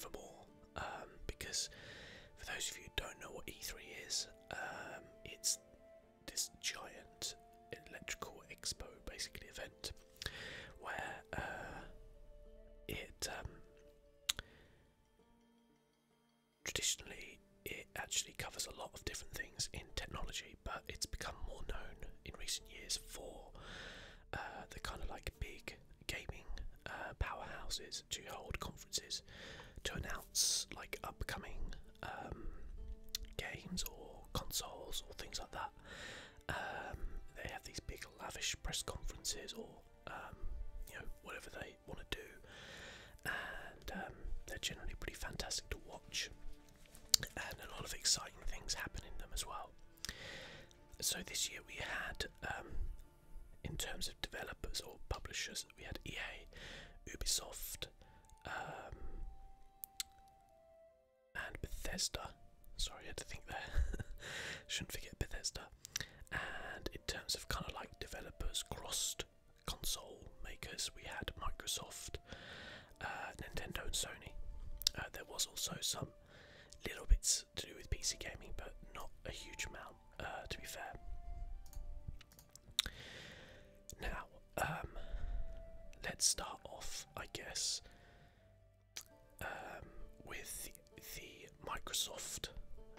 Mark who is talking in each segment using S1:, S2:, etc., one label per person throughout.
S1: Nevermore, because for those of you who don't know what E3 is, it's this giant electrical expo, basically, event where it traditionally it actually covers a lot of different things in technology, but it's become more known in recent years for the kind of like big gaming powerhouses to hold conferences to announce like upcoming games or consoles or things like that. They have these big lavish press conferences or whatever they want to do, and they're generally pretty fantastic to watch, and a lot of exciting things happen in them as well. So this year we had, in terms of developers or publishers, we had EA, Ubisoft, and Bethesda. Sorry, I had to think there. Shouldn't forget Bethesda. And in terms of kind of like developers, crossed console makers, we had Microsoft, Nintendo, and Sony. There was also some little bits to do with PC gaming, but not a huge amount, to be fair. Now, let's start off, I guess, with the Microsoft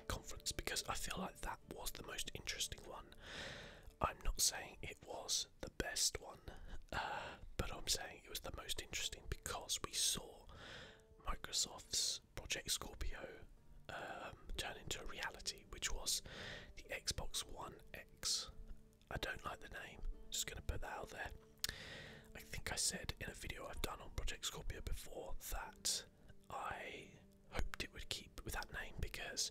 S1: conference, because I feel like that was the most interesting one. I'm not saying it was the best one, but I'm saying it was the most interesting because we saw Microsoft's Project Scorpio turn into a reality, which was the Xbox One X. I don't like the name, just going to put that out there. I think I said in a video I've done on Project Scorpio before that I hoped it would keep with that name, because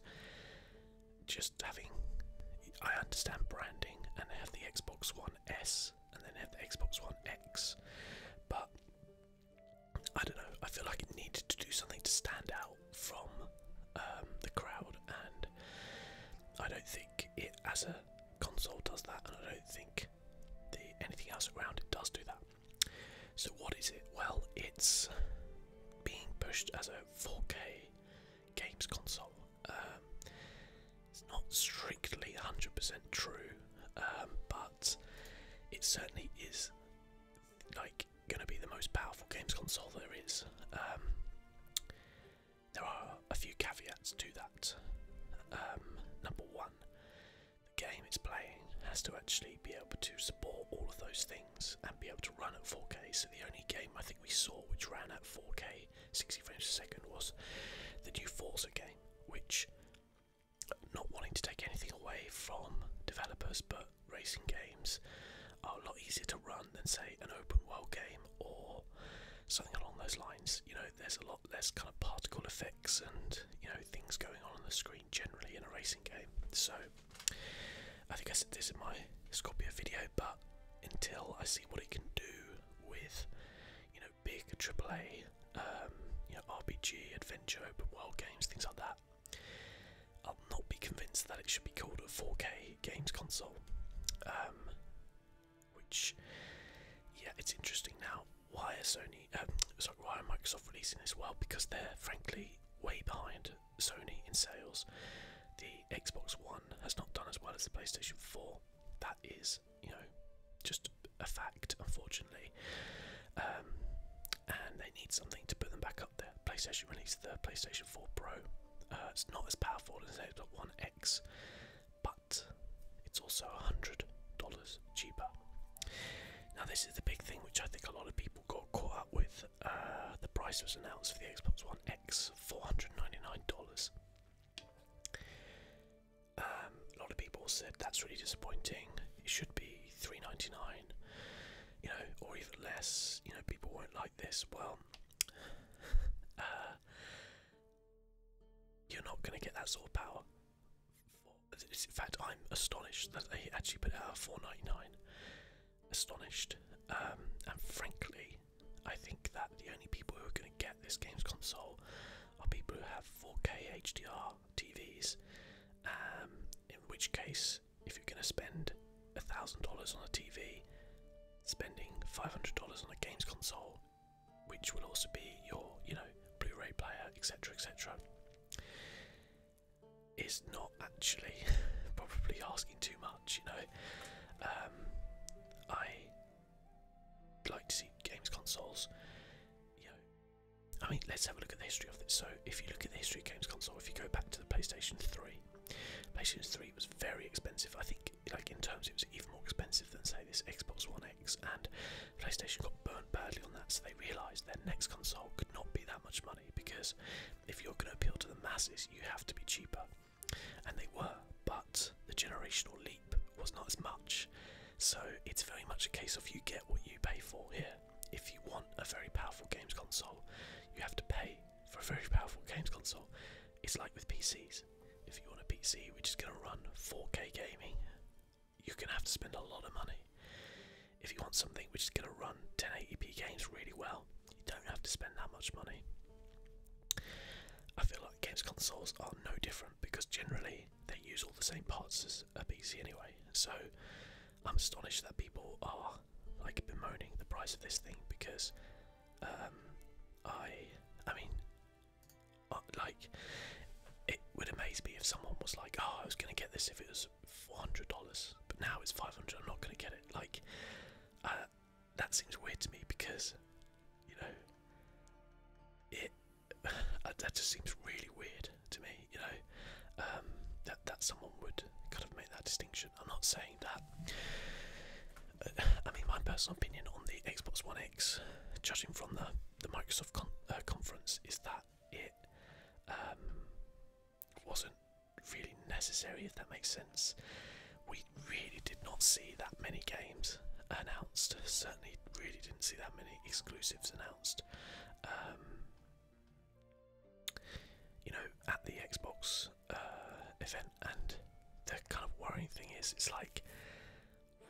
S1: I understand branding, and they have the Xbox One S and then they have the Xbox One X, but I don't know, I feel like it needed to do something to stand out from the crowd, and I don't think it as a console does that, and I don't think anything else around it does do that. So what is it? Well, it's being pushed as a 4K games console. It's not strictly 100% true, but it certainly is like going to be the most powerful games console there is. There are a few caveats to that. Number one, the game it's playing has to actually be able to support all of those things and be able to run at 4K. So the only game I think we saw which ran at 4K 60 frames a second was the new Forza game, which, not wanting to take anything away from developers, but racing games are a lot easier to run than, say, an open world game or something along those lines. You know, there's a lot less kind of particle effects and, you know, things going on the screen generally in a racing game. So I think I said this in my Scorpio video, but until I see what it can do with, you know, big AAA, RPG, adventure, open world games, things like that, I'll not be convinced that it should be called a 4K games console. Which, yeah, it's interesting now. Why are Microsoft releasing this? Well, because they're frankly way behind Sony in sales. The Xbox One has not done as well as the PlayStation 4. That is, you know, just a fact, unfortunately. And they need something to put them back up there. PlayStation released the PlayStation 4 Pro. It's not as powerful as the Xbox One X, but it's also $100 cheaper. Now this is the big thing, which I think a lot of people got caught up with. The price was announced for the Xbox One X, $499. A lot of people said that's really disappointing. It should be $399, you know, or even less. You know, people won't like this. Well, you're not going to get that sort of power. In fact, I'm astonished that they actually put it out at $499. Astonished, and frankly, I think that the only people who are going to get this games console are people who have 4K HDR TVs. In which case, if you're going to spend $1,000 on a TV, spending $500 on a games console, which will also be your, you know, Blu-ray Blu-ray player, etc., etc., is not actually probably asking too much, you know. I like to see games consoles, you know. I mean, let's have a look at the history of this. So, if you look at the history of games console, if you go back to the PlayStation 3, PlayStation 3 was very expensive. I think, like in terms, it was even more expensive than say this Xbox One X, and PlayStation got burnt badly on that, so they realised their next console could not be that much money, because if you're going to appeal to the masses, you have to be cheaper. And they were, but the generational leap was not as much. So it's very much a case of you get what you pay for here. If you want a very powerful games console, you have to pay for a very powerful games console. It's like with PCs. If you want a PC which is going to run 4K gaming, you're going to have to spend a lot of money. If you want something which is going to run 1080p games really well, you don't have to spend that much money. I feel like games consoles are no different, because generally they use all the same parts as a PC anyway. So I'm astonished that people are like bemoaning the price of this thing, because I mean, like, it would amaze me if someone was like, oh, I was going to get this if it was $400, but now it's $500, I'm not going to get it. Like, that seems weird to me, because, you know, that just seems really weird to me, you know, that someone would kind of make that distinction. I'm not saying that. I mean, my personal opinion on the Xbox One X, judging from the Microsoft conference, is that it wasn't really necessary, if that makes sense. We really did not see that many games announced. Certainly really didn't see that many exclusives announced. You know, at the Xbox event, and the kind of worrying thing is, it's like,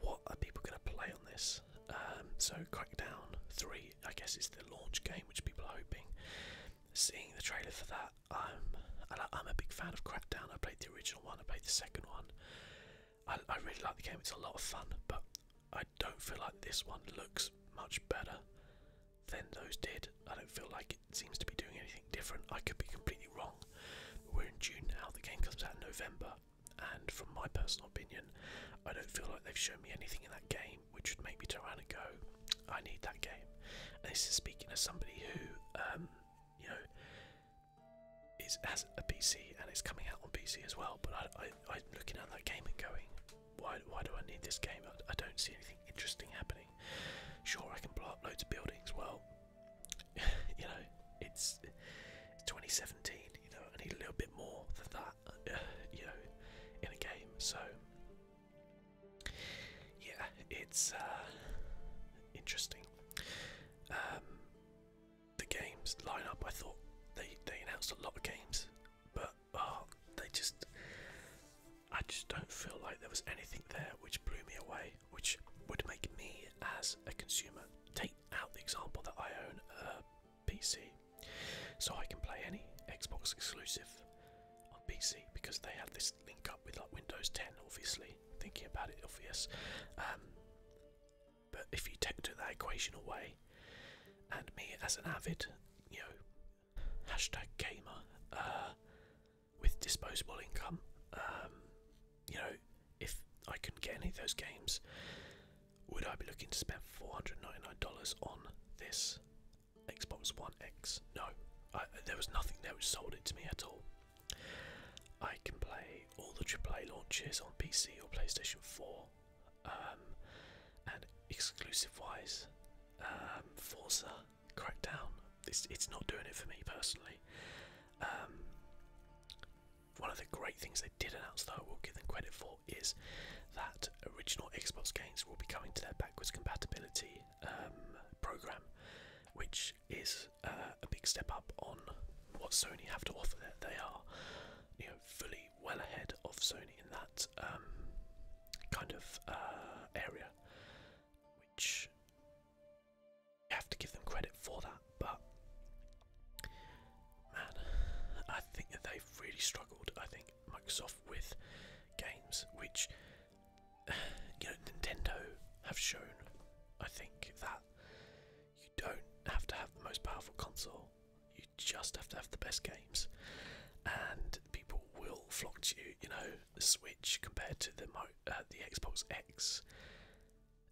S1: what are people going to play on this? So Crackdown 3, I guess, is the launch game, which people are hoping. Seeing the trailer for that, I'm a big fan of Crackdown. I played the original one, I played the second one. I really like the game, it's a lot of fun, but I don't feel like this one looks much better than those did. I don't feel like it seems to be doing anything different. I could be completely wrong, but we're in June now, the game comes out in November, and from my personal opinion, I don't feel like they've shown me anything in that game which would make me turn around and go, I need that game. And this is speaking as somebody who, you know, has a PC and it's coming out on PC as well, but I'm looking at that game and going, why do I need this game? I don't see anything interesting happening. Sure, I can blow up loads of buildings. Well, you know, it's 2017. You know, I need a little bit more than that. You know, in a game. So yeah, it's interesting. The games lineup, I thought they announced a lot of games, but I just don't feel like there was anything there which blew me away, which would make me, as a consumer, take out the example that I own a PC, so I can play any Xbox exclusive on PC, because they have this link up with like Windows 10, obviously, thinking about it, obvious. But if you take that equation away, and me as an avid, you know, #gamer with disposable income, you know, if I couldn't get any of those games, would I be looking to spend $499 on this Xbox One X? No, there was nothing there which sold it to me at all. I can play all the AAA launches on PC or PlayStation 4, and exclusive-wise, Forza, Crackdown, it's not doing it for me personally. One of the great things they did announce, though, I will give them credit for, is that original Xbox games will be coming to their backwards compatibility program, which is a big step up on what Sony have to offer there. They are, you know, fully well ahead of Sony in that kind of area, which you have to give them credit for that. But man, I think that they've really struggled. I think Microsoft with games, which you know, Nintendo have shown. I think that you don't have to have the most powerful console. You just have to have the best games, and people will flock to you. You know, the Switch compared to the Xbox X,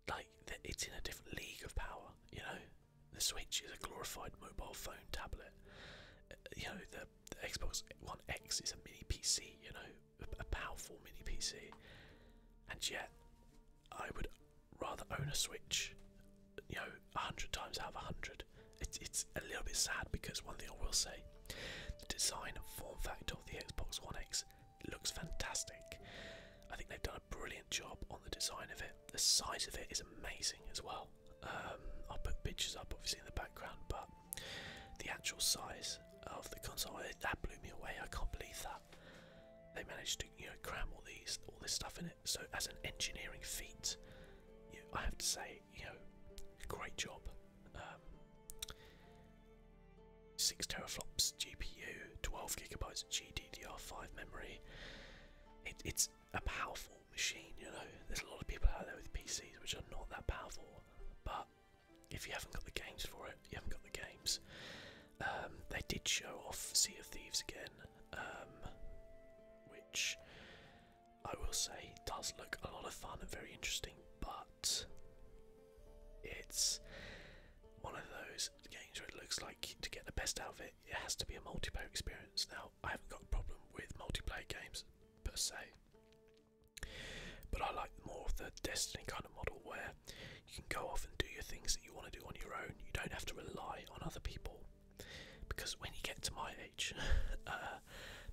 S1: like it's in a different league of power. You know, the Switch is a glorified mobile phone tablet. You know, the Xbox One X is a mini PC. You know, a powerful mini PC, and yet I would rather own a Switch, you know, 100 times out of 100. It's a little bit sad because one thing I will say, the design and form factor of the Xbox One X looks fantastic. I think they've done a brilliant job on the design of it. The size of it is amazing as well. I'll put pictures up obviously in the background, but the actual size of the console, that blew me away. I can't believe that. They managed to, you know, cram all this stuff in it. So as an engineering feat, I have to say, you know, great job. 6 teraflops GPU, 12 gigabytes of GDDR5 memory. It's a powerful machine, you know. There's a lot of people out there with PCs which are not that powerful, but if you haven't got the games for it, you haven't got the games. They did show off Sea of Thieves again, which I will say does look a lot of fun and very interesting, but it's one of those games where it looks like to get the best out of it, it has to be a multiplayer experience. Now, I haven't got a problem with multiplayer games per se, but I like more of the Destiny kind of model where you can go off and do your things that you want to do on your own. You don't have to rely on other people, because when you get to my age,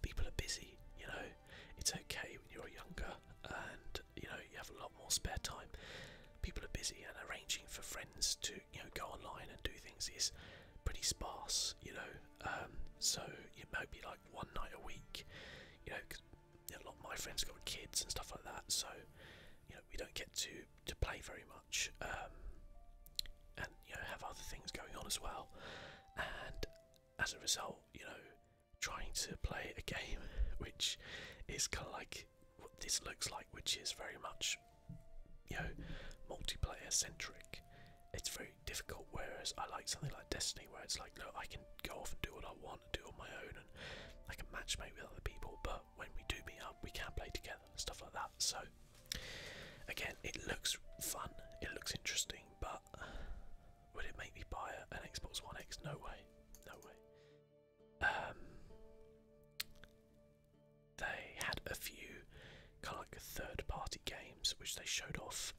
S1: people are busy. You know, it's okay when you're younger and you know you have a lot more spare time. People are busy, and arranging for friends to, you know, go online and do things is pretty sparse. You know, so it might be like one night a week. You know, 'cause a lot of my friends got kids and stuff like that, so you know we don't get to play very much, and you know have other things going on as well. And as a result, you know, trying to play a game which is kind of like what this looks like, which is very much, you know, multiplayer centric, it's very difficult. Whereas I like something like Destiny where it's like, look, I can go off and do what I want and do it on my own, and I can matchmake with other people, but when we do meet up we can play together and stuff like that. So again, it looks fun, it looks interesting, but would it make me buy an Xbox One X? No way, no way. They had a few kind of like third-party games which they showed off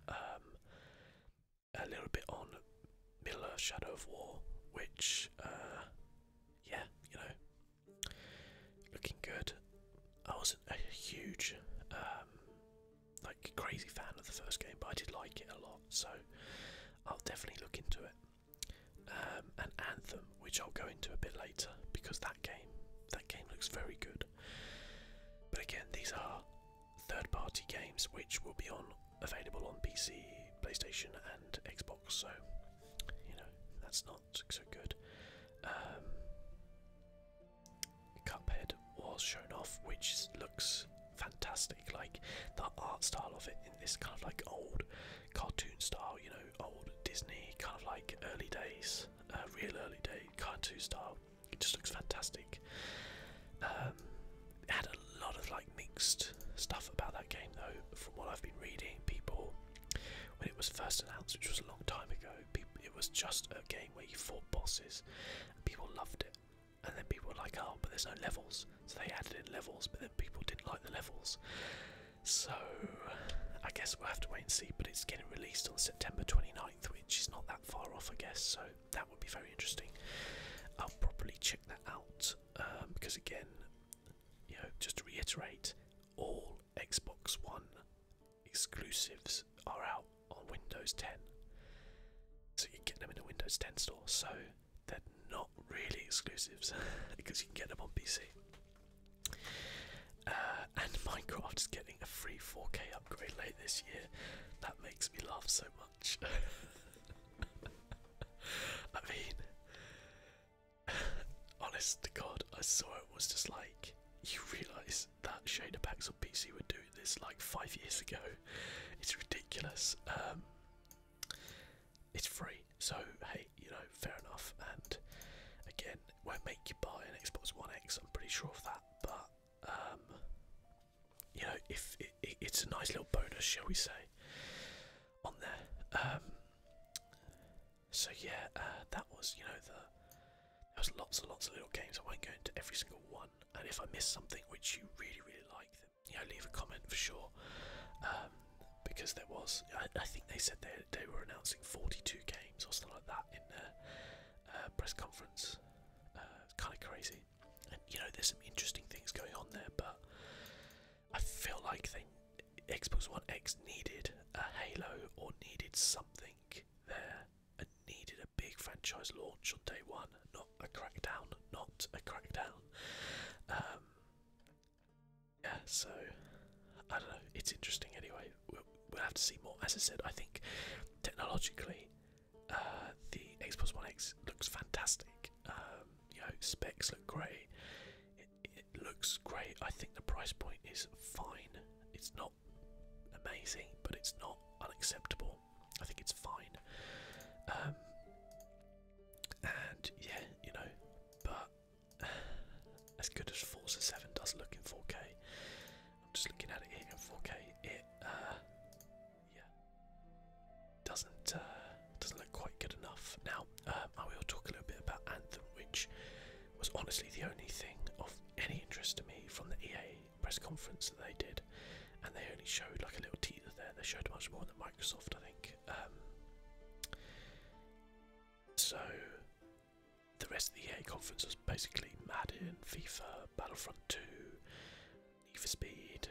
S1: a little bit on Middle-earth: Shadow of War, which yeah, you know, looking good. I wasn't a huge like crazy fan of the first game, but I did like it a lot, so I'll definitely look into it. And Anthem, which I'll go into a bit later, because that game looks very good. But again, these are third-party games which will be available on PC, PlayStation, and Xbox. So you know that's not so good. Cuphead was shown off, which looks fantastic. Like the art style of it in this kind of like old cartoon style, you know, old Disney kind of like early days, real early day cartoon style. It just looks fantastic. It had a lot of like mixed stuff about that game though. From what I've been reading, people, when it was first announced, which was a long time ago, it was just a game where you fought bosses, and people loved it. And then people were like, oh, but there's no levels. So they added in levels, but then people didn't like the levels. So I guess we'll have to wait and see, but it's getting released on September 29th, which is not that far off, I guess, so that would be very interesting. I'll probably check that out, because again, you know, just to reiterate, all Xbox One exclusives are out on Windows 10. So you can get them in a Windows 10 store, so they're not really exclusives, because you can get them on PC. And Minecraft is getting a free 4K upgrade late this year. That makes me laugh so much. I mean, honest to God, I saw it, was just like, you realise that shader packs on PC were doing this like 5 years ago. It's ridiculous. It's free, so hey, you know, fair enough. And again, won't make you buy an Xbox One X. I'm pretty sure of that, but you know, if it's a nice little bonus, shall we say, on there. So yeah, that was, you know, there was lots and lots of little games. I won't go into every single one, and if I miss something which you really like, then, you know, leave a comment for sure. Because there was, I think they said they were announcing 42 games or something like that in their press conference. It's kind of crazy, and you know, there's some interesting things going on there, but I feel like Xbox One X needed a Halo or needed something there, and needed a big franchise launch on day one, not a Crackdown, not a Crackdown. Yeah, so I don't know. It's interesting anyway. We'll have to see more. As I said, I think technologically, the Xbox One X looks fantastic. You know, specs look great. It looks great. I think the price point is fine. It's not amazing, but it's not unacceptable. I think it's fine. And yeah, you know, but as good as Forza 7 does look in 4K, I'm just looking at it here in 4K. It yeah, doesn't look quite good enough. Now, I will talk a little bit about Anthem, which was honestly the only thing of any interest to me from the EA press conference that they did, and they only showed like a little teaser there. They showed much more than Microsoft, I think. So the rest of the EA conference was basically Madden, FIFA, Battlefront 2, Need for Speed.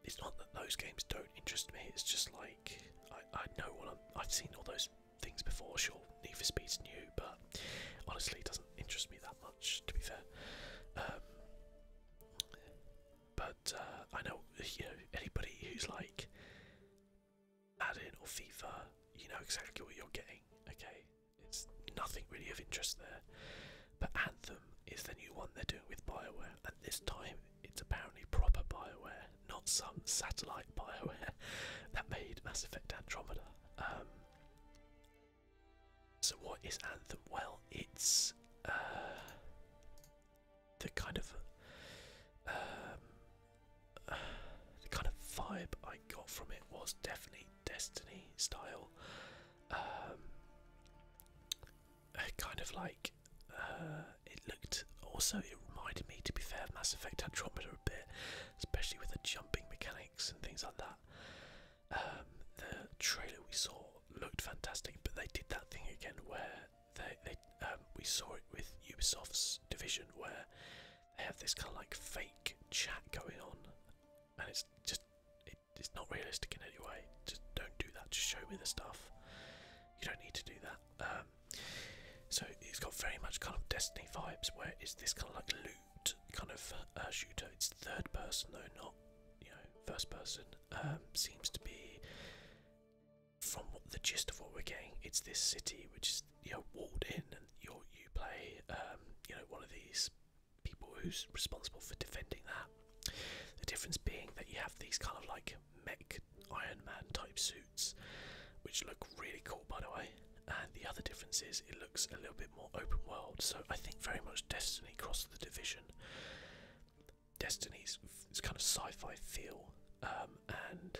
S1: It's not that those games don't interest me. It's just like I know I've seen all those things before. Sure, Need for Speed's new, but honestly, it doesn't interest me that much, to be fair. But I know, you know, anybody who's like Madden or FIFA, you know exactly what you're getting. Okay, it's nothing really of interest there. But Anthem is the new one they're doing with BioWare, and this time it's apparently proper BioWare, not some satellite BioWare that made Mass Effect Andromeda. So what is Anthem? Well, it's the kind of vibe I got from it was definitely Destiny style. Kind of like it looked. Also, it reminded me, to be fair, of Mass Effect Andromeda a bit, especially with the jumping mechanics and things like that. The trailer we saw looked fantastic, but they did that thing again where we saw it with Ubisoft's Division, where they have this kind of like fake chat going on, and it's not realistic in any way. Just don't do that. Just show me the stuff. You don't need to do that. So it's got very much kind of Destiny vibes, where it's this kind of like loot kind of shooter. It's third person though, not, you know, first person. Seems to be, from the gist of what we're getting, it's this city which is, you know, walled in, and you play you know, one of these people who's responsible for defending that. The difference being that you have these kind of like mech Iron Man type suits, which look really cool, by the way. And the other difference is it looks a little bit more open world. So I think very much Destiny crossed the Division. Destiny's it's kind of sci-fi feel, and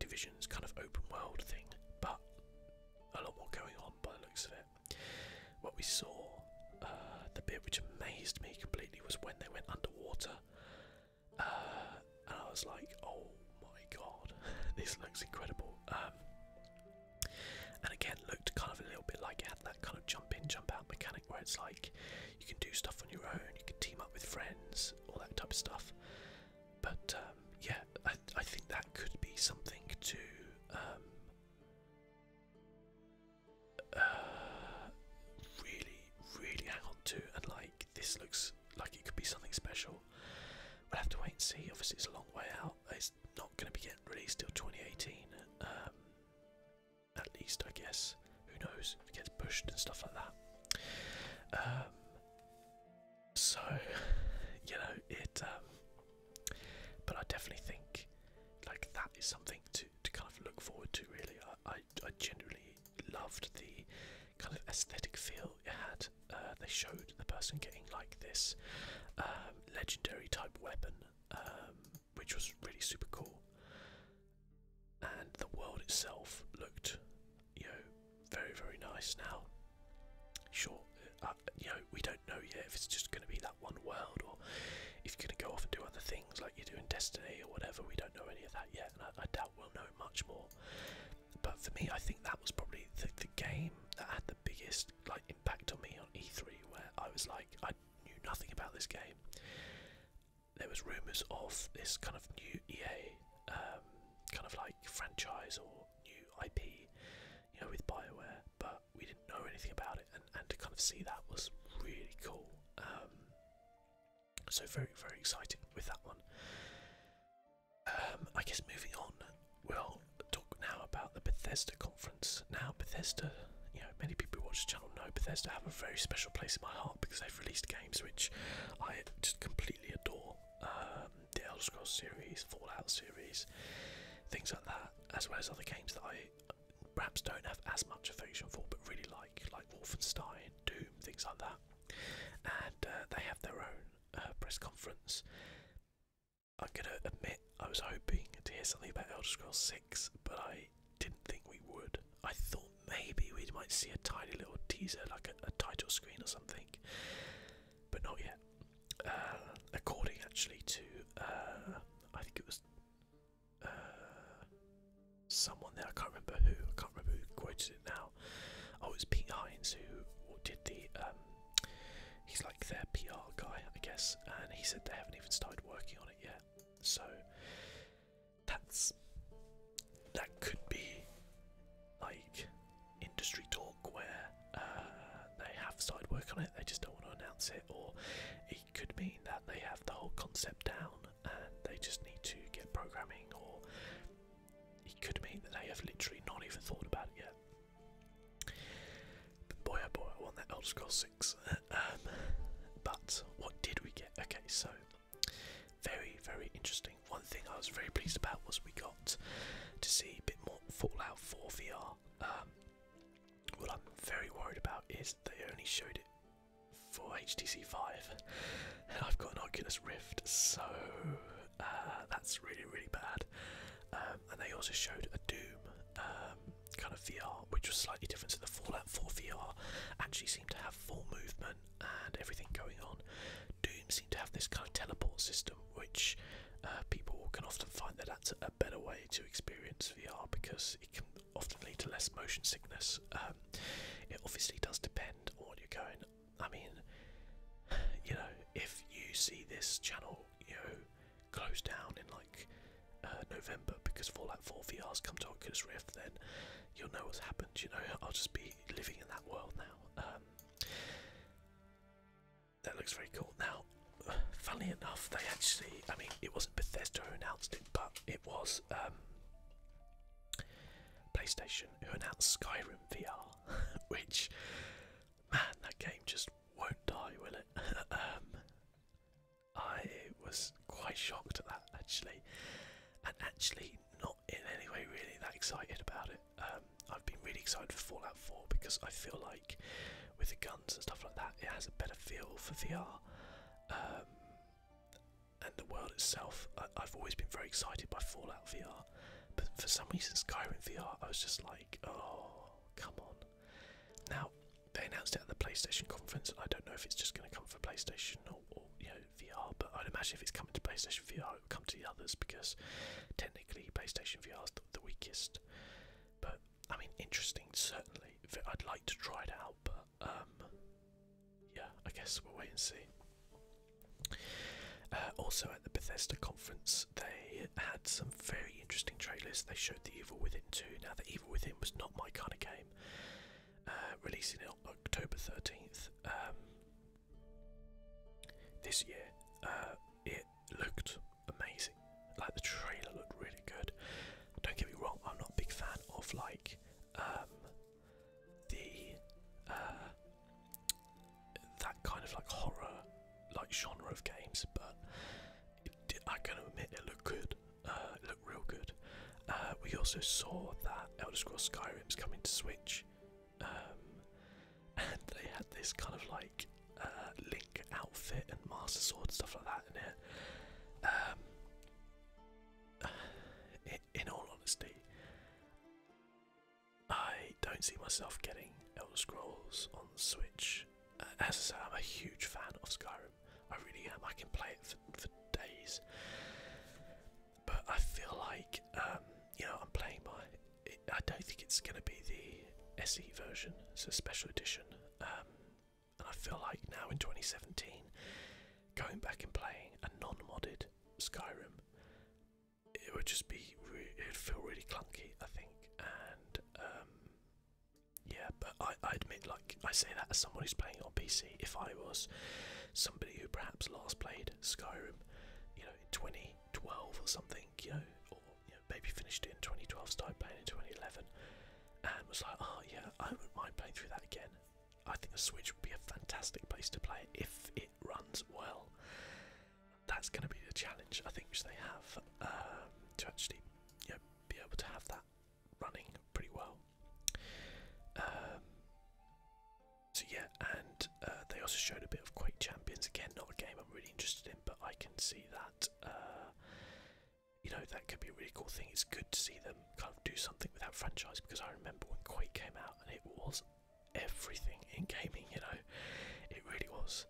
S1: Division's kind of open world thing, but a lot more going on by the looks of it. What we saw, the bit which amazed me completely, was when they went underwater, and I was like, oh my god, this looks incredible. And again, looked kind of a little bit like it had that kind of jump in, jump out mechanic, where it's like you can do stuff on your own, you can team up with friends, all that type of stuff. But yeah, I think that could be something to really hang on to, and like this looks like it could be something special. We'll have to wait and see. Obviously, it's a long way out. It's not going to be getting released till 2018. At least, I guess. Who knows if it gets pushed and stuff like that. So, you know, it. But I definitely think like that is something to kind of look forward to. Really, I genuinely loved the kind of aesthetic feel it had. They showed the person getting like this legendary type weapon, which was really super cool. And the world itself looked, very, very nice. Now, sure, we don't know yet if it's just going to be that one world, or if you're going to go off and do other things like you do in Destiny or whatever. We don't know any of that yet, and I doubt we'll know much more. But for me, I think that was probably the game that had the biggest impact on me on E3, where I was like, I knew nothing about this game. There was rumours of this kind of new EA kind of franchise or new IP, with BioWare, but we didn't know anything about it, and to kind of see that was really cool. So very, very excited with that one. I guess moving on, we'll talk now about the Bethesda conference. Now, Bethesda, many people who watch the channel know Bethesda have a very special place in my heart because they've released games which I just completely adore. The Elder Scrolls series, Fallout series, things like that, as well as other games that I perhaps don't have as much affection for, but really like Wolfenstein, Doom, things like that. And they have their own press conference. I'm gonna admit, I was hoping to hear something about Elder Scrolls 6, but I didn't think we would. I thought maybe we might see a tiny little teaser, like a title screen or something, but not yet. According actually to, I think it was someone there, I can't remember who quoted it now. Oh, it was Pete Hines who did the, he's like their PR guy, I guess, and he said they haven't even started working on it yet. So that could be like industry talk where they have started work on it, they just don't want to announce it, or it could mean that they have the whole concept down and they just need to get programming, or it could mean that they have literally not even thought about it yet. But boy oh boy, I want that Elder Scrolls 6. But what did we get? Okay, so very, very interesting. One thing I was very pleased about was we got to see a bit more Fallout 4 VR. What I'm very worried about is they only showed it for HTC 5, and I've got an Oculus Rift, so that's really, really bad. And they also showed a Doom kind of VR, which was slightly different. So the Fallout 4 VR actually seemed to have full movement and everything going on. Doom seemed to have this kind of teleport system, which people can often find that that's a better way to experience VR because it can often lead to less motion sickness. It obviously does depend on what you're going. I mean, if you see this channel, close down in November because Fallout 4 VR's come to Oculus Rift, then you'll know what's happened. I'll just be living in that world now. That looks very cool. Now, funnily enough, they actually, I mean, it wasn't Bethesda who announced it, but it was PlayStation who announced Skyrim VR, which, man, that game just won't die, will it? I was quite shocked at that, actually, and actually not in any way really that excited about it. I've been really excited for Fallout 4 because I feel like with the guns and stuff like that, it has a better feel for VR. And the world itself, I've always been very excited by Fallout VR, but for some reason Skyrim VR, I was just like, oh, come on. Now, they announced it at the PlayStation conference, and I don't know if it's just going to come for PlayStation or VR, but I'd imagine if it's coming to PlayStation VR, it will come to the others, because technically PlayStation VR is the weakest. But, I mean, interesting, certainly. I'd like to try it out, but, yeah, I guess we'll wait and see. Also at the Bethesda conference, they had some very interesting trailers. They showed The Evil Within 2. Now, The Evil Within was not my kind of game. Releasing it on October 13th this year. It looked amazing. Like, the trailer looked really good. Don't get me wrong, I'm not a big fan of that kind of horror genre of games, but I can admit it looked good. It looked real good. We also saw that Elder Scrolls Skyrim's coming to Switch, this kind of like Link outfit and Master Sword stuff like that in it. In all honesty, I don't see myself getting Elder Scrolls on the Switch. As I say, I'm a huge fan of Skyrim. I really am. I can play it for days. But I feel like, I'm playing I don't think it's going to be the SE version. It's a special edition. And I feel like now in 2017, going back and playing a non-modded Skyrim, it would just be, it would feel really clunky, I think. And yeah, but I admit, like, I say that as someone who's playing on PC. If I was somebody who perhaps last played Skyrim, in 2012 or something, or maybe finished it in 2012, started playing in 2011, and was like, oh yeah, I wouldn't mind playing through that again. I think the Switch would be a fantastic place to play it if it runs well. That's going to be the challenge, I think, which they have, to actually, be able to have that running pretty well. So yeah, and they also showed a bit of Quake Champions. Again, not a game I'm really interested in, but I can see that, that could be a really cool thing. It's good to see them kind of do something with that franchise, because I remember when Quake came out and it was everything in gaming, it really was.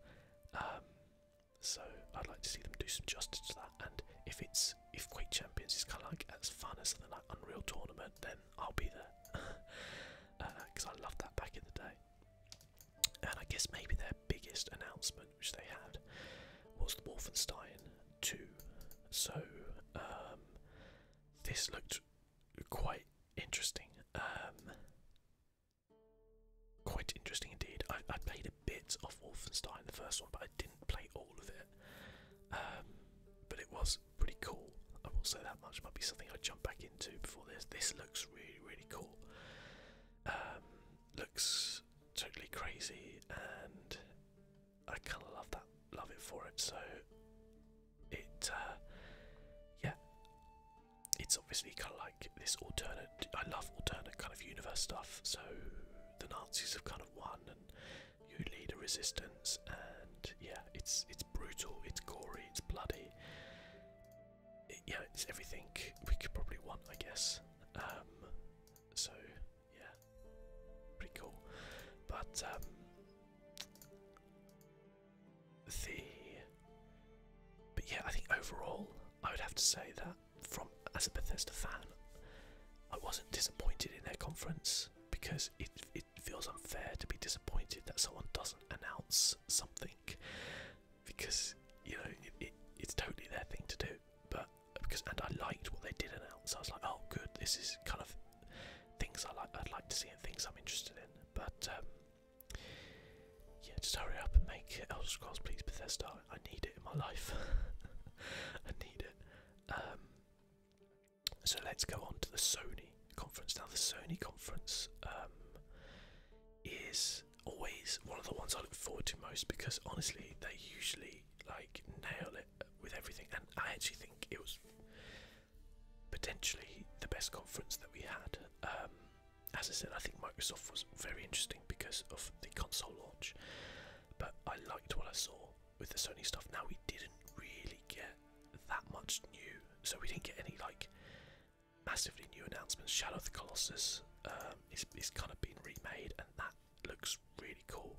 S1: So I'd like to see them do some justice to that, and if Quake Champions is kind of like as fun as something like Unreal Tournament, then I'll be there, because I loved that back in the day. And I guess maybe their biggest announcement, which they had, was the Wolfenstein 2. So this looked quite interesting. Quite interesting indeed. I played a bit of Wolfenstein, the first one, but I didn't play all of it. But it was pretty cool. I will say that much. Might be something I jump back into before this. This looks really, really cool. Looks totally crazy, and I kind of love it for it. So it, yeah, it's obviously kind of like this alternate. I love alternate kind of universe stuff. So the Nazis have kind of won, and you lead a resistance, and yeah, it's brutal, it's gory, it's bloody. It's everything we could probably want, I guess. So yeah, pretty cool. But yeah, I think overall, I would have to say that as a Bethesda fan, I wasn't disappointed in their conference, because it feels unfair to be disappointed that someone doesn't announce something, because it's totally their thing to do. But and I liked what they did announce. I was like, oh good, this is kind of things I'd like to see and things I'm interested in. But yeah, just hurry up and make Elder Scrolls, please, Bethesda. I need it in my life. I need it. So let's go on to the Sony conference. Now the Sony conference is always one of the ones I look forward to most, because honestly they usually like nail it with everything, and I actually think it was potentially the best conference that we had. As I said, I think Microsoft was very interesting because of the console launch, but I liked what I saw with the Sony stuff. Now we didn't really get that much new, so we didn't get any like massively new announcements. Shadow of the Colossus is kind of been remade, and that looks really cool.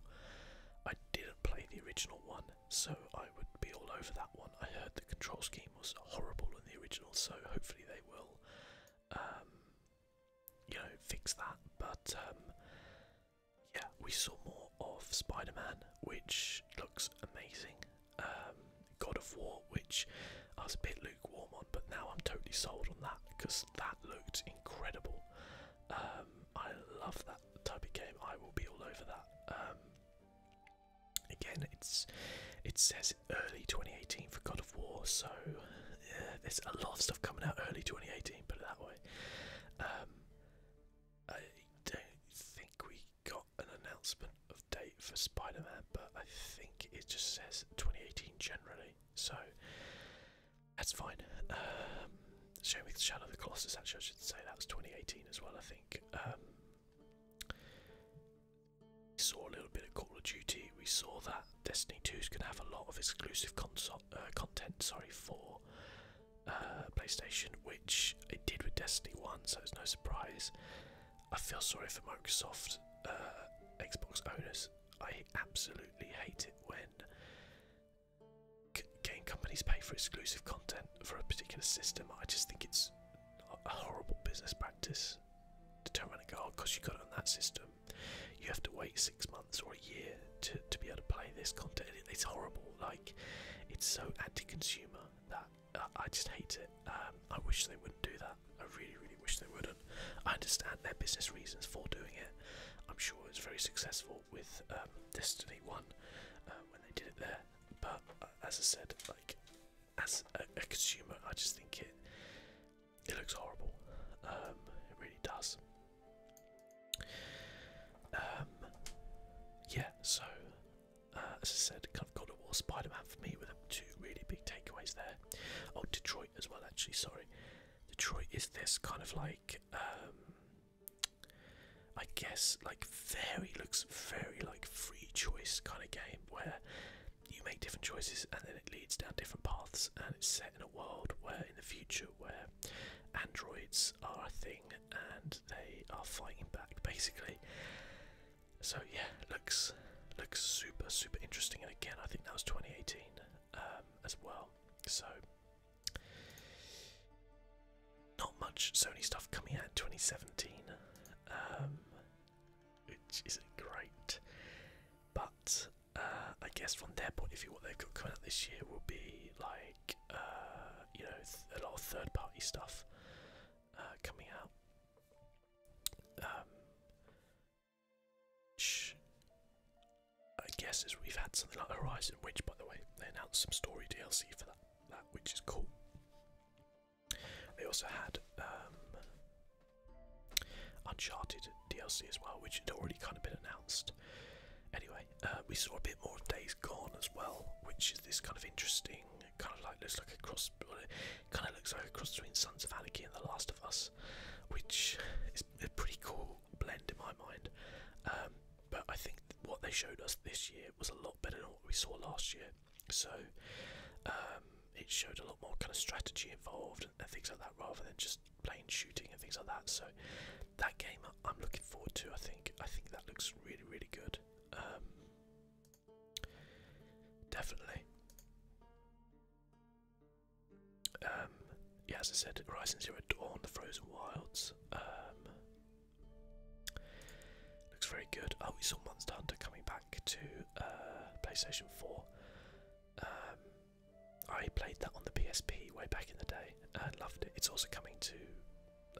S1: I didn't play the original one, so I would be all over that one. I heard the control scheme was horrible in the original, so hopefully they will fix that. But yeah, we saw more of Spider-Man, which looks amazing. God of War, which I was a bit lukewarm on, but now I'm totally sold on that, because that looked incredible. I love that type of game. I will be all over that. Again, it says early 2018 for God of War, so yeah, there's a lot of stuff coming out early 2018, put it that way. I don't think we got an announcement of date for Spider-Man, but I think it just says 2018 generally, so that's fine. Same with Shadow of the Colossus, actually I should say that was 2018 as well, I think. Saw a little bit of Call of Duty of exclusive content. Sorry, for PlayStation, which it did with Destiny 1, so it's no surprise. I feel sorry for Microsoft Xbox owners. I absolutely hate it when game companies pay for exclusive content for a particular system. I just think it's a horrible business practice to turn around and go, oh, because you got it on that system, you have to wait 6 months or a year to be able to play this content. It's horrible. Like, it's so anti-consumer that I just hate it. I wish they wouldn't do that. I really, really wish they wouldn't. I understand their business reasons for doing it. I'm sure it's very successful with Destiny 1 when they did it there. But as I said, like, as a consumer, I just think it looks horrible. It really does. Yeah, so as I said, kind of God of War, Spider-Man for me with two really big takeaways there. Oh, Detroit as well, actually. Sorry, Detroit is this kind of like I guess like looks very like free choice kind of game where you make different choices and then it leads down different paths, and it's set in a world where in the future where androids are a thing and they are fighting back basically. So yeah, looks super interesting, and again I think that was 2018 as well. So not much Sony stuff coming out in 2017, which isn't great, but I guess from their point of view, what they've got coming out this year will be like you know, a lot of third-party stuff coming out. Which I guess is we've had something like Horizon, which by the way they announced some story DLC for that, which is cool. They also had Uncharted DLC as well, which had already kind of been announced. Anyway, we saw a bit more of Days Gone as well, which is this kind of interesting, kind of like looks like a cross, kind of looks like a cross between Sons of Anarchy and The Last of Us, which is a pretty cool blend in my mind. But I think what they showed us this year was a lot better than what we saw last year. So it showed a lot more kind of strategy involved and things like that, rather than just plain shooting and things like that. So that game I'm looking forward to. I think that looks really good. Definitely. Yeah, as I said, Horizon Zero Dawn, The Frozen Wilds. Looks very good. Oh, we saw Monster Hunter coming back to PlayStation 4. I played that on the PSP way back in the day and loved it. It's also coming to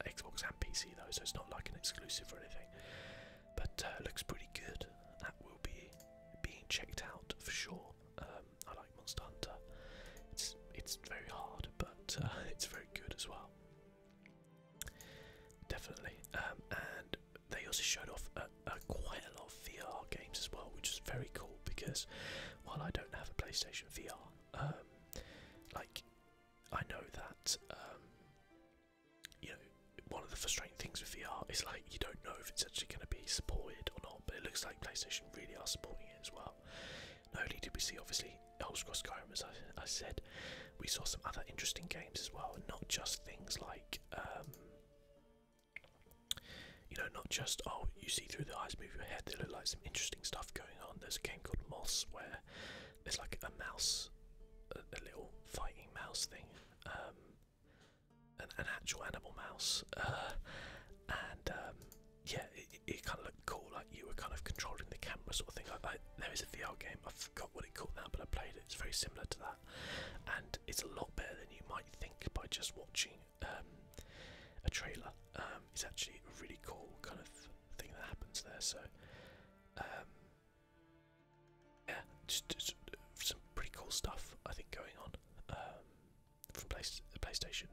S1: Xbox and PC though, so it's not like an exclusive or anything. But looks pretty good. That will be being checked out for sure. I like Monster Hunter. It's very hard, but it's very good as well. Definitely. And they also showed off quite a lot of VR games as well, which is very cool because while I don't have a PlayStation VR, like I know that you know, one of the frustrating things with VR is like you don't know if it's actually going to be supported or not, but it looks like PlayStation really are supporting it as well. Not only did we see obviously Elder Scrolls Skyrim, as I said, we saw some other interesting games as well, and not just things like you know, not just, oh, you see through the eyes, move your head. There look like some interesting stuff going on. There's a game called Moss where there's like a mouse, a little fighting mouse thing, an actual animal mouse, and yeah, it kind of looked cool, like you were kind of controlling the camera sort of thing. There is a VR game, I forgot what it called now, but I played it. It's very similar to that, and it's a lot better than you might think by just watching a trailer. It's actually a really cool kind of thing that happens there. So yeah, just some pretty cool stuff I think going on from PlayStation.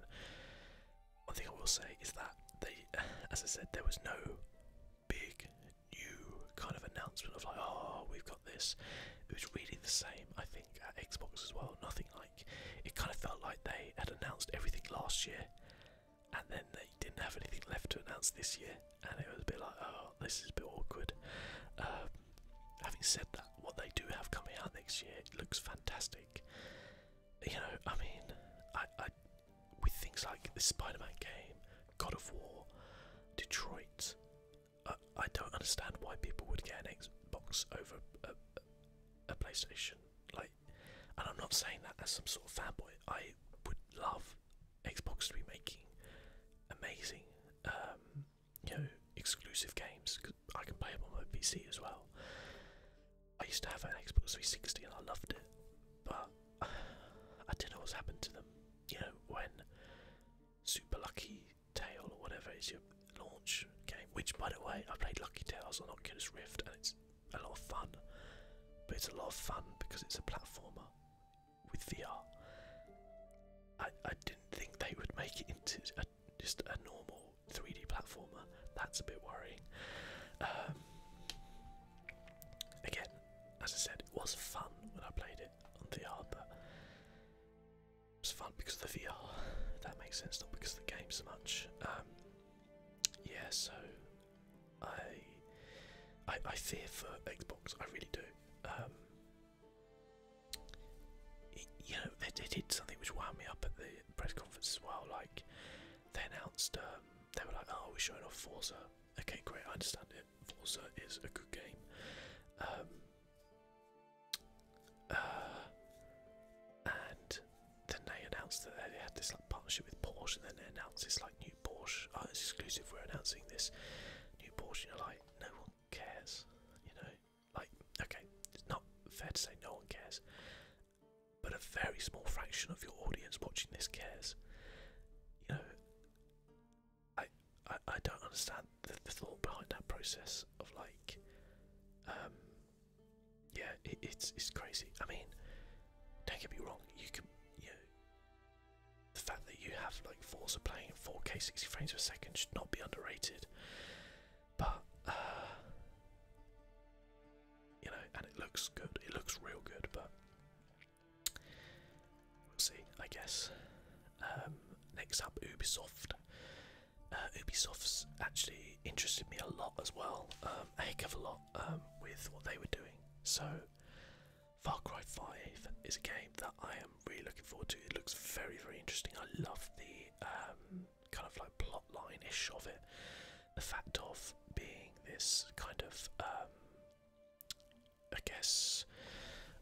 S1: One thing I will say is that they, as I said, there was no big new kind of announcement of like, oh, we've got this. It was really the same, I think, at Xbox as well. Nothing like, it kind of felt like they had announced everything last year and then they didn't have anything left to announce this year, and it was a bit like, oh, this is a bit awkward. Having said that, what they do have coming out, they next year. It looks fantastic. You know, I mean, I with things like the Spider-Man game, God of War, Detroit, I don't understand why people would get an Xbox over a PlayStation. Like, and I'm not saying that as some sort of fanboy. I would love Xbox to be making amazing, you know, exclusive games, because I can play them on my PC as well. I used to have an Xbox 360 and I loved it, but I don't know what's happened to them. You know, when Super Lucky Tale or whatever is your launch game, which by the way, I played Lucky Tales on Oculus Rift and it's a lot of fun, but it's a lot of fun because it's a platformer with VR. I didn't think they would make it into just a normal 3D platformer. That's a bit worrying. Again, as I said, it was fun when I played it on VR, but it was fun because of the VR. If that makes sense, not because of the game so much. Yeah, so I fear for Xbox. I really do. You know, they did something which wound me up at the press conference as well. Like, they announced, they were like, "Oh, we're showing off Forza." Okay, great, I understand it. Forza is a good game. And then they announced that they had this like partnership with Porsche, and then they announced this like new Porsche. Oh, it's exclusive. We're announcing this new Porsche. And you're like, no one cares. You know, like, okay, it's not fair to say no one cares, but a very small fraction of your audience watching this cares. You know, I don't understand the thought behind that process of like, yeah, it's crazy. I mean, don't get me wrong, you can, you know, the fact that you have like Forza playing in 4K 60 frames per second should not be underrated, but you know, and it looks good, it looks real good, but we'll see, I guess. Next up, Ubisoft. Ubisoft's actually interested me a lot as well, a heck of a lot, with what they were doing. So, Far Cry 5 is a game that I am really looking forward to. It looks very, very interesting. I love the kind of like plot line-ish of it. The fact of being this kind of, I guess,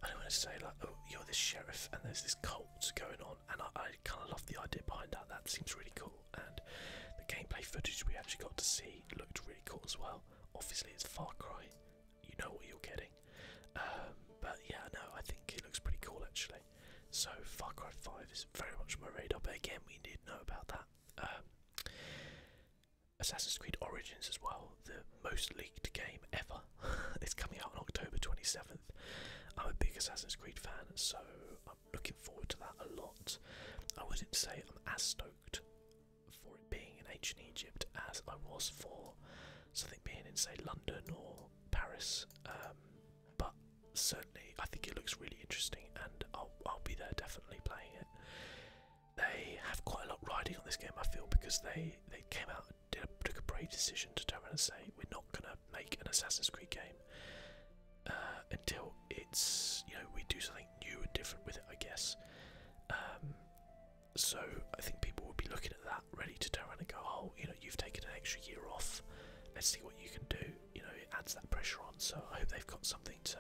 S1: I don't want to say like, oh, you're this sheriff and there's this cult going on, and I kind of love the idea behind that. That seems really cool, and the gameplay footage we actually got to see looked really cool as well. Obviously, it's Far Cry, you know what you're getting. But yeah, no, I think it looks pretty cool actually. So Far Cry 5 is very much on my radar, but again, we did know about that. Assassin's Creed Origins as well, the most leaked game ever. It's coming out on October 27th. I'm a big Assassin's Creed fan, so I'm looking forward to that a lot. I wouldn't say I'm as stoked for it being in ancient Egypt as I was for something being in, say, London or Paris, but certainly I think it looks really interesting, and I'll be there definitely playing it. They have quite a lot riding on this game, I feel, because they came out and took a brave decision to turn around and say, we're not going to make an Assassin's Creed game until it's, you know, we do something new and different with it, I guess. So I think people will be looking at that, ready to turn around and go, oh, you know, you've taken an extra year off, let's see what you can do. You know, it adds that pressure on, so I hope they've got something to,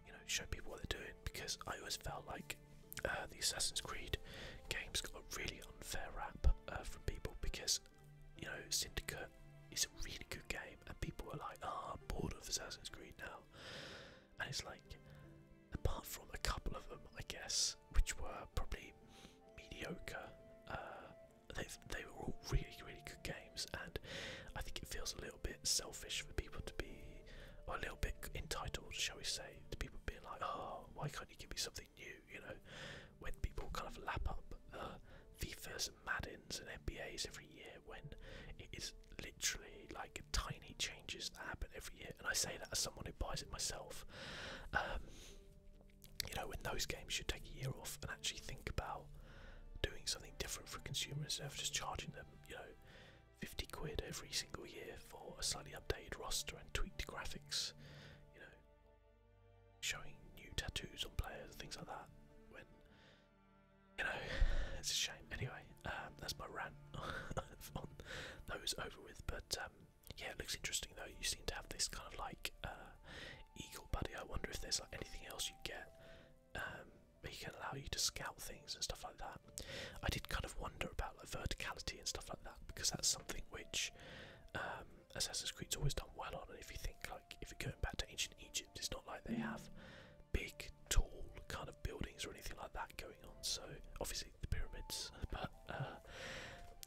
S1: you know, show people what they're doing, because I always felt like the Assassin's Creed games got a really unfair rap from people, because, you know, Syndicate is a really good game, and people were like, oh, I'm bored of Assassin's Creed now. And it's like, apart from a couple of them, I guess, which were probably mediocre, they were all really, really good games, and I think it feels a little bit selfish for people to be, or a little bit entitled, shall we say, to people being like, oh, why can't you give me something new, you know, when people kind of lap up FIFAs and Maddens and NBAs every year, when it is literally like tiny changes that happen every year. And I say that as someone who buys it myself. You know, when those games should take a year off and actually think about doing something different for consumers instead of just charging them, you know, 50 quid every single year for a slightly updated roster and tweaked graphics, you know, showing new tattoos on players, things like that. When you know, it's a shame. Anyway, that's my rant on those over with. But yeah, it looks interesting though. You seem to have this kind of like eagle buddy. I wonder if there's like anything else you get. He can allow you to scout things and stuff like that. I did kind of wonder about like verticality and stuff like that, because that's something which Assassin's Creed's always done well on. And if you think like, if you're going back to ancient Egypt, it's not like they have big, tall kind of buildings or anything like that going on. So obviously the pyramids, but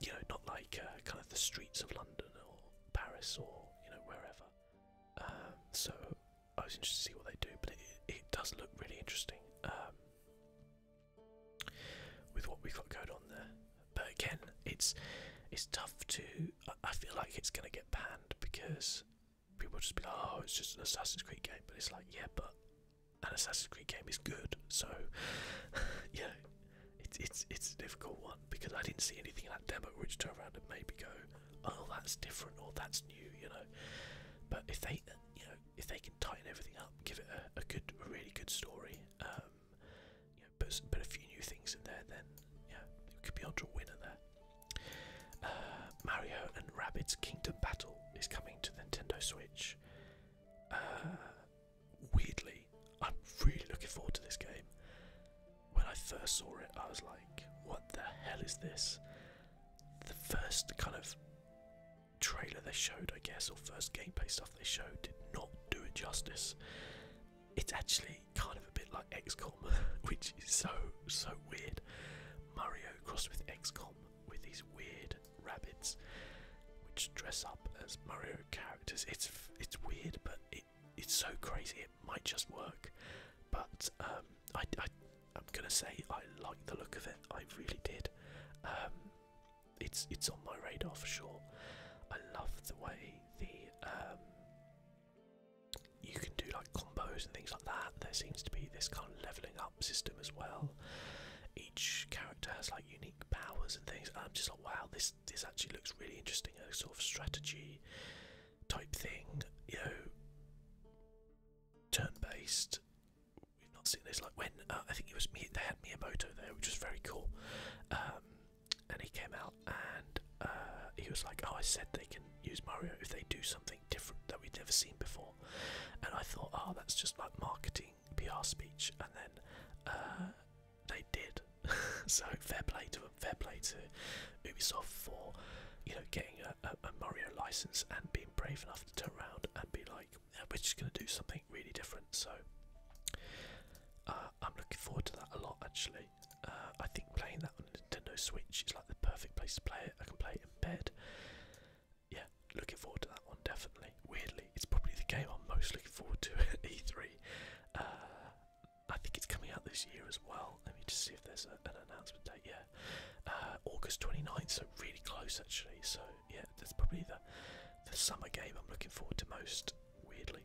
S1: you know, not like kind of the streets of London or Paris or wherever. So I was interested to see what they do, but it does look really interesting. With what we've got going on there, but again, it's tough to. I feel like it's going to get banned because people just be like, "Oh, it's just an Assassin's Creed game," but it's like, yeah, but an Assassin's Creed game is good, so yeah, it's a difficult one because I didn't see anything in that demo which turn around and maybe go, "Oh, that's different" or "That's new," But if they, if they can tighten everything up, give it a really good story, put a few new things in there, then yeah, it could be onto a winner there. Mario and Rabbids Kingdom Battle is coming to the Nintendo Switch. Weirdly, I'm really looking forward to this game. When I first saw it, I was like, what the hell is this? The first kind of trailer they showed, I guess, or first gameplay stuff they showed, did not do it justice. It's actually kind of a bit like XCOM, which is so weird. Mario crossed with XCOM with these weird rabbits which dress up as Mario characters. It's weird, but it's so crazy it might just work. But I'm gonna say I like the look of it. I really did. It's on my radar for sure. I love the way you can do like combos and things like that. There seems to be this kind of leveling up system as well. Each character has like unique powers and things. And I'm just like, wow, this actually looks really interesting. A sort of strategy type thing, turn-based. We've not seen this like when I think it was they had Miyamoto there, which was very cool. And he came out and he was like, oh, I said they can use Mario if they do something different that we'd never seen before. And I thought, oh, that's just like marketing PR speech. And then they did. So fair play to them, fair play to Ubisoft for getting a Mario license and being brave enough to turn around and be like, yeah, we're just going to do something really different. So I'm looking forward to that a lot, actually. I think playing that on Nintendo Switch is like the perfect place to play it. I can play it in bed. Yeah, looking forward to that one, definitely. Weirdly, it's probably the game I'm most looking forward to at E3. I think it's coming out this year as well. Let me just see if there's an announcement date. Yeah, August 29th, so really close actually. So yeah, that's probably the summer game I'm looking forward to most, weirdly.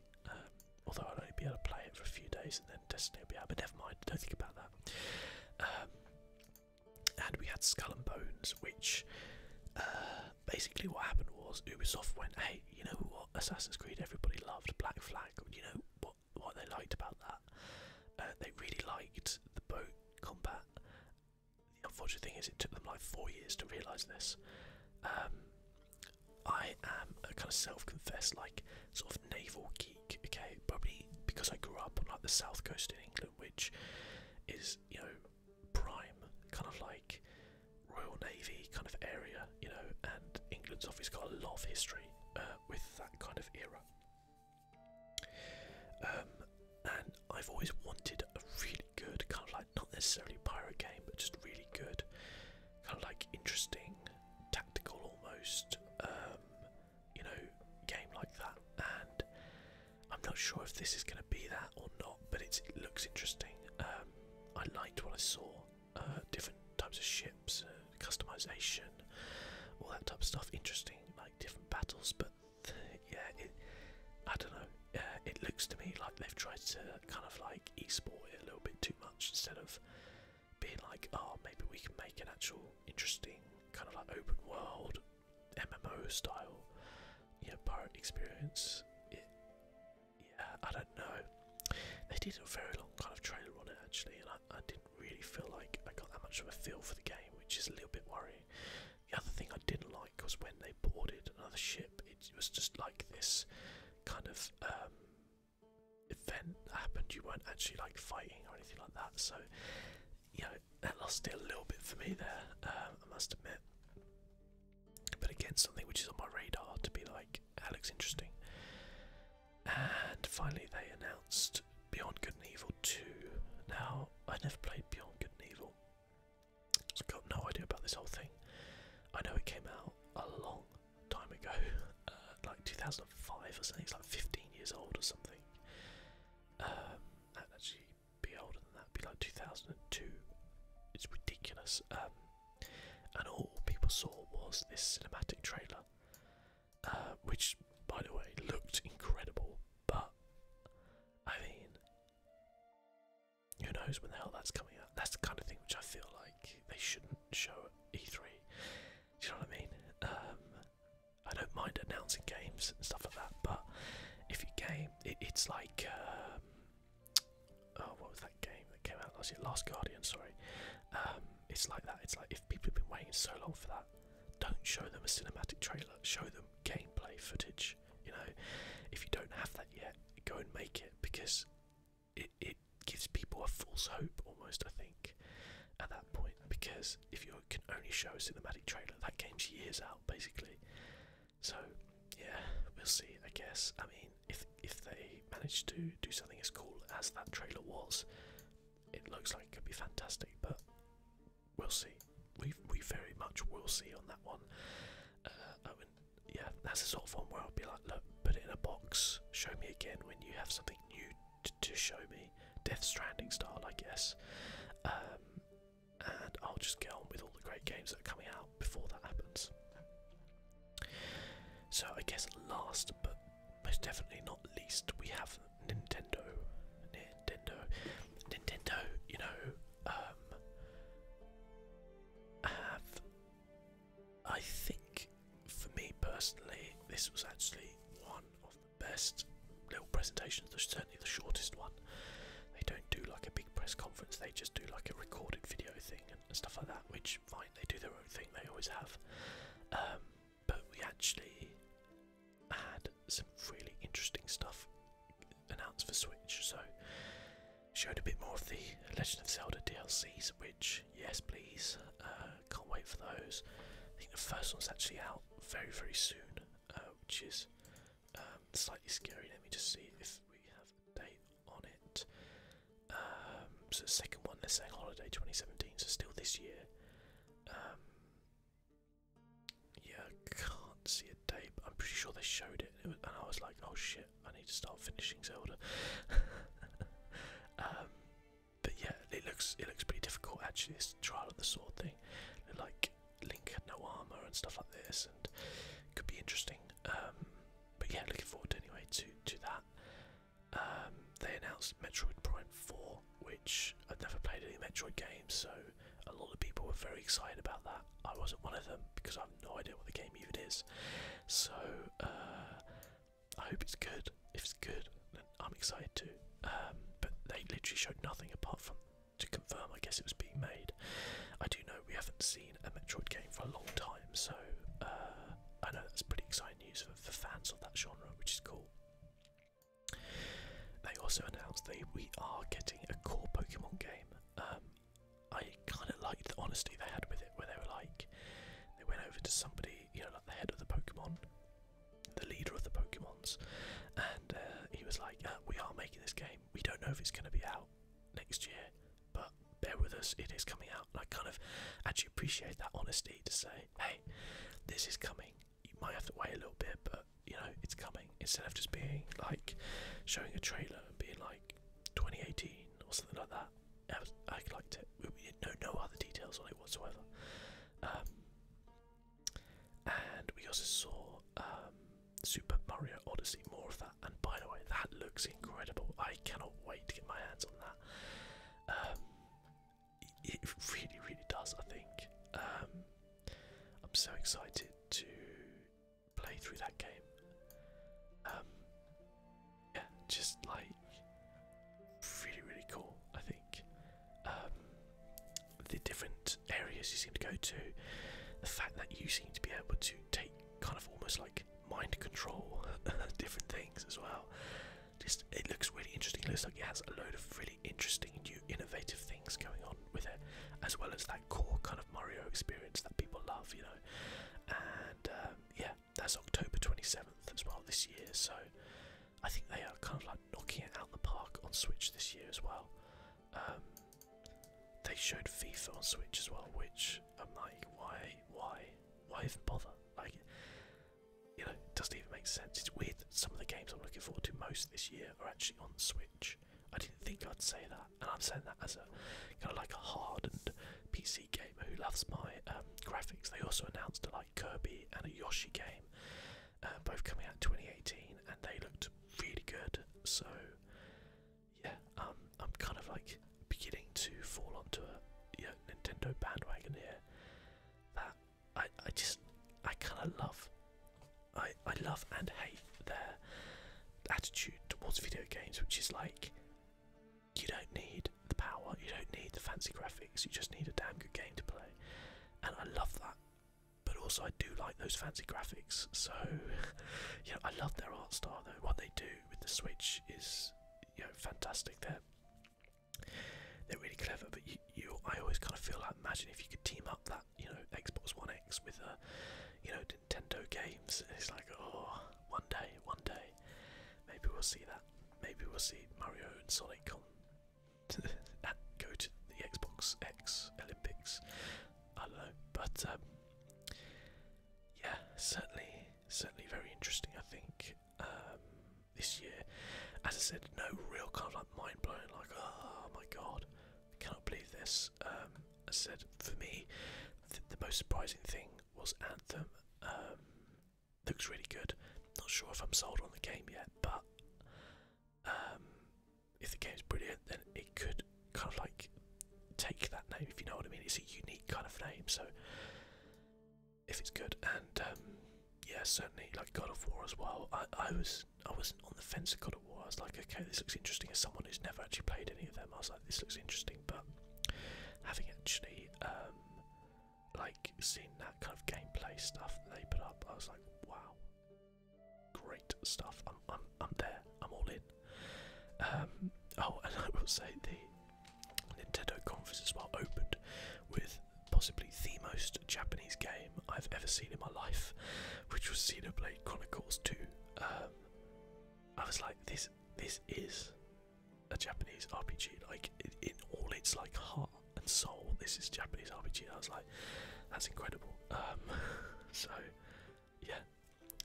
S1: Although I'll only be able to play it for a few days and then Destiny will be out, but never mind, don't think about that. And we had Skull and Bones, which basically what happened was Ubisoft went, hey, you know what, Assassin's Creed everybody loved, Black Flag, you know what they liked about that? They really liked the boat combat. The unfortunate thing is it took them like 4 years to realise this. I am a kind of self-confessed like sort of naval geek, okay, probably because I grew up on like the south coast in England, which is, prime kind of like Royal Navy kind of area, and England's obviously got a lot of history with that kind of era. And I've always wanted a really good kind of like, not necessarily pirate game, but just really good kind of like interesting, tactical almost, game like that. And I'm not sure if this is going to be that or not, but it looks interesting. I liked what I saw, different types of ships, customization, all that type of stuff. Interesting, like different battles, but yeah, I don't know. It looks to me like they've tried to kind of like e-sport it a little bit too much instead of being like, oh, maybe we can make an actual interesting kind of like open world MMO style, pirate experience. Yeah, I don't know. They did a very long kind of trailer much of a feel for the game, which is a little bit worrying. The other thing I didn't like was when they boarded another ship. It was just like this kind of event happened. You weren't actually like fighting or anything like that. So, you know, that lost it a little bit for me there. I must admit. But again, something which is on my radar to be like, that looks interesting. And finally, they announced Beyond Good and Evil 2. Now, I never played Beyond Good and Evil, so I've got no idea about this whole thing. I know it came out a long time ago, like 2005 or something. It's like 15 years old or something. That'd actually be older than that. It'd be like 2002. It's ridiculous. And all people saw was this cinematic trailer, which, by the way, looked incredible. But I mean, who knows when the hell that's coming out? That's the kind of thing which I feel like they shouldn't show at E3. Do you know what I mean? I don't mind announcing games and stuff like that, but if you game, it's like, oh, what was that game that came out last year? Last Guardian, sorry. It's like that. It's like, if people have been waiting so long for that, don't show them a cinematic trailer. Show them gameplay footage. You know, if you don't have that yet, go and make it, because it gives people a false hope almost, I think, at that point. Because if you can only show a cinematic trailer, that game's years out, basically. So, yeah, we'll see, I guess. I mean, if they manage to do something as cool as that trailer was, it looks like it could be fantastic, but we'll see. We very much will see on that one. I mean, yeah, that's the sort of one where I'll be like, look, put it in a box, show me again when you have something new to show me. Death Stranding style, I guess. And I'll just get on with all the great games that are coming out before that happens. So I guess last, but most definitely not least, we have Nintendo. Nintendo, you know, I think, for me personally, this was actually one of the best little presentations, certainly the shortest one. They don't do like a big press conference, they just do like a recorded video thing and stuff like that, which, fine, they do their own thing, they always have. But we actually had some really interesting stuff announced for Switch, so showed a bit more of the Legend of Zelda DLCs, which, yes please, can't wait for those. I think the first one's actually out very, very soon, which is slightly scary. Let me just see if we have a date on it. So the second one, they're saying holiday 2017, so still this year. Yeah, I can't see a date, but I'm pretty sure they showed it, and I was like, oh shit, I need to start finishing Zelda. But yeah, it looks pretty difficult actually, this Trial of the Sword thing. Like, Link had no armour and stuff like this, and could be interesting. But yeah, looking forward anyway to that. They announced Metroid Prime 4, which I've never played any Metroid games, so a lot of people were very excited about that. I wasn't one of them because I have no idea what the game even is. So I hope it's good. If it's good, then I'm excited too. But they literally showed nothing apart from to confirm, I guess, it was being made. I do know we haven't seen a Metroid game for a long time, so I know that's pretty exciting news for fans of that genre, which is cool. They also announced that we are getting a core Pokemon game. I kind of liked the honesty they had with it, where they were like, they went over to somebody, you know, like the head of the Pokemon, the leader of the Pokemons, and he was like, we are making this game. We don't know if it's going to be out next year, but bear with us, it is coming out. And I kind of actually appreciate that honesty to say, hey, this is coming. You might have to wait a little bit, but you know, it's coming. Instead of just being like showing a trailer and being like 2018 or something like that. I liked it. We didn't know no other details on it whatsoever. And we also saw Super Mario Odyssey, more of that. And by the way, that looks incredible. I cannot wait to get my hands on that. It really, really does, I think. I'm so excited to play through that game. Yeah, just like really, really cool, I think. The different videos you seem to go to, the fact that you seem to be able to take kind of almost like mind control different things as well. Just, it looks really interesting. It looks like it has a load of really interesting, new, innovative things going on with it, as well as that core kind of Mario experience that people love, you know. And yeah, that's October 27th as well this year. So I think they are kind of like knocking it out the park on Switch this year as well. They showed FIFA on Switch as well, which I'm like, why even bother? Like, you know, it doesn't even make sense. It's weird that some of the games I'm looking forward to most this year are actually on Switch. I didn't think I'd say that, and I'm saying that as a kind of like a hardened PC gamer who loves my graphics. They also announced a like Kirby and a Yoshi game, both coming out in 2018, and they looked really good. So yeah, I'm kind of like beginning to fall onto a Nintendo bandwagon here. That I kind of love. I love and hate their attitude towards video games, which is like, you don't need the power, you don't need the fancy graphics, you just need a damn good game to play. And I love that. But also I do like those fancy graphics. So, you know, I love their art style though. What they do with the Switch is, you know, fantastic. They're really clever, but I always kind of feel like, imagine if you could team up that, you know, Xbox One X with you know, Nintendo games. It's like, oh, one day, maybe we'll see that. Maybe we'll see Mario and Sonic go to the Xbox X Olympics. I don't know, but yeah, certainly very interesting. I think this year, as I said, no real kind of like mind blowing, like, oh my god, I cannot believe this. As I said, for me, the most surprising thing was Anthem. Looks really good. Not sure if I'm sold on the game yet, but if the game's brilliant, then it could kind of like take that name, if you know what I mean. It's a unique kind of name, so if it's good, and yeah, certainly like God of War as well. I wasn't on the fence of God of War. I was like, okay, this looks interesting. As someone who's never actually played any of them, I was like, this looks interesting. But having actually like seen that kind of gameplay stuff that they put up, I was like, wow, great stuff. I'm there. I'm all in. Oh, and I will say the Nintendo conference as well opened with possibly the most Japanese game I've ever seen in my life, which was Xenoblade Chronicles 2. I was like, this is a Japanese RPG, like in all its like heart and soul. This is Japanese RPG. I was like, that's incredible. So yeah,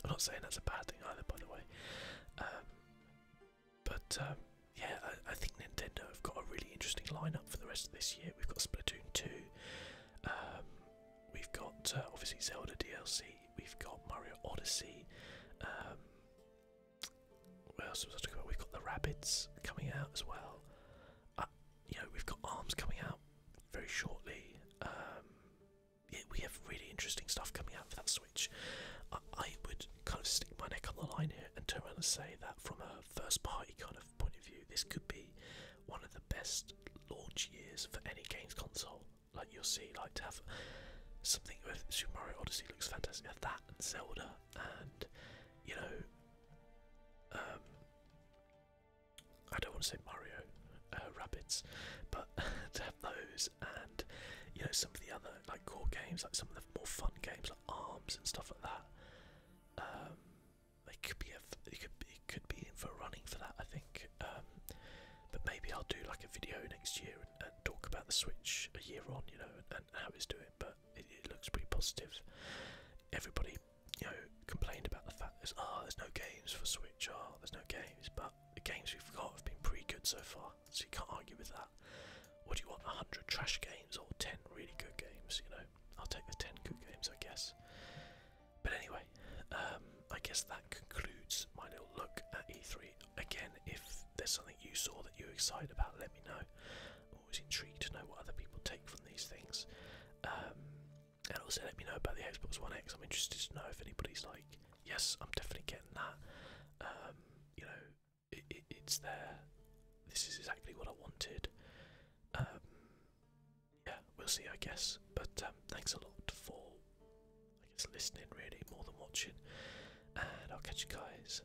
S1: I'm not saying that's a bad thing either, by the way. But yeah, I think Nintendo have got a really interesting lineup for the rest of this year. We've got Splatoon 2. We've got obviously Zelda DLC. We've got Mario Odyssey. What else was I talking about? We've got the Rabbids coming out as well. You know, we've got ARMS coming out very shortly. Yeah, we have really interesting stuff coming out for that Switch. I would kind of stick my neck on the line here and turn around and say that from a first party kind of point of view, this could be one of the best launch years for any games console. Like, you'll see, like, to have something with Super Mario Odyssey looks fantastic. Have that and Zelda, and you know, I don't want to say Mario Rabbids, but to have those, and you know, some of the other like core games, like some of the more fun games like ARMS and stuff like that. It could be in for a running for that, I think. But maybe I'll do like a video next year and talk about the Switch a year on, you know, and how it's doing. But it looks pretty positive. Everybody, you know, complained about the fact there's no games for Switch. There's no games, but the games we've got have been pretty good so far, so you can't argue with that. What do you want, 100 trash games or 10 really good games? You know, I'll take the 10 good games, I guess. But anyway, I guess that concludes my little look at E3. Again, if there's something you saw that you're excited about, let me know. I'm always intrigued to know what other people take from these things. And also let me know about the Xbox One X. I'm interested to know if anybody's like, yes, I'm definitely getting that. You know, it's there. This is exactly what I wanted. Yeah, we'll see, I guess. But thanks a lot for, I guess, listening really more than watching, and I'll catch you guys